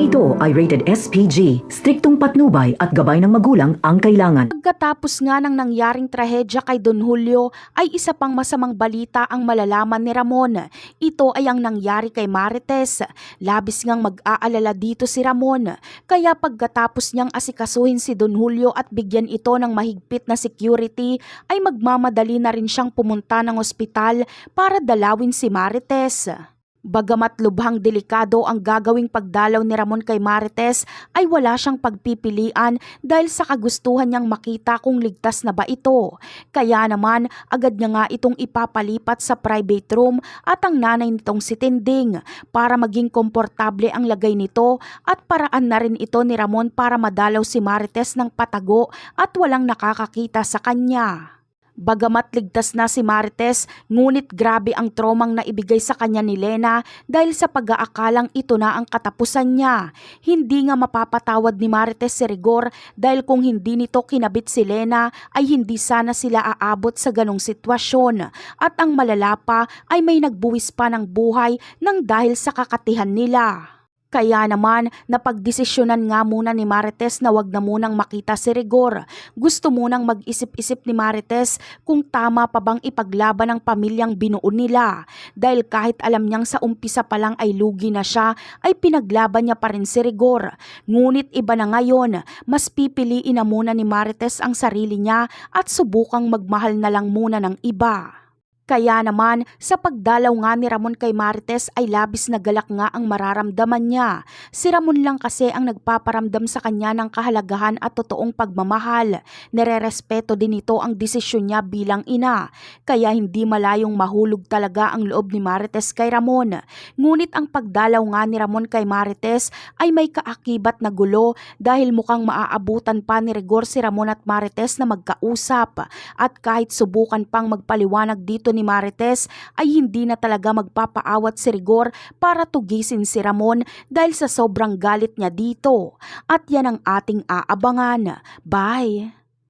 ito ay rated SPG, striktong patnubay at gabay ng magulang ang kailangan. Pagkatapos nga ng nangyaring trahedya kay Don Julio ay isa pang masamang balita ang malalaman ni Ramon. Ito ay ang nangyari kay Marites. Labis ngang mag-aalala dito si Ramon. Kaya pagkatapos niyang asikasuhin si Don Julio at bigyan ito ng mahigpit na security ay magmamadali na rin siyang pumunta ng ospital para dalawin si Marites. Bagamat lubhang delikado ang gagawing pagdalaw ni Ramon kay Marites ay wala siyang pagpipilian dahil sa kagustuhan niyang makita kung ligtas na ba ito. Kaya naman agad niya nga itong ipapalipat sa private room at ang nanay nitong si Tinding para maging komportable ang lagay nito at paraan na rin ito ni Ramon para madalaw si Marites ng patago at walang nakakakita sa kanya. Bagamat ligtas na si Marites, ngunit grabe ang tromang naibigay sa kanya ni Lena dahil sa pag-aakalang ito na ang katapusan niya. Hindi nga mapapatawad ni Marites si Rigor dahil kung hindi nito kinabit si Lena ay hindi sana sila aabot sa ganong sitwasyon. At ang malala pa ay may nagbuwis pa ng buhay nang dahil sa kakatihan nila. Kaya naman, napagdesisyonan nga muna ni Marites na wag na munang makita si Rigor. Gusto munang mag-isip-isip ni Marites kung tama pa bang ipaglaban ng pamilyang binuo nila. Dahil kahit alam niyang sa umpisa pa lang ay lugi na siya, ay pinaglaban niya pa rin si Rigor. Ngunit iba na ngayon, mas pipiliin na muna ni Marites ang sarili niya at subukang magmahal na lang muna ng iba. Kaya naman, sa pagdalaw nga ni Ramon kay Marites ay labis na galak nga ang mararamdaman niya. Si Ramon lang kasi ang nagpaparamdam sa kanya ng kahalagahan at totoong pagmamahal. Nererespeto din ito ang desisyon niya bilang ina. Kaya hindi malayong mahulog talaga ang loob ni Marites kay Ramon. Ngunit ang pagdalaw nga ni Ramon kay Marites ay may kaakibat na gulo dahil mukhang maaabutan pa ni Rigor si Ramon at Marites na magkausap. At kahit subukan pang magpaliwanag dito ni Marites ay hindi na talaga magpapaawat si Rigor para tugisin si Ramon dahil sa sobrang galit niya dito. At yan ang ating aabangan. Bye!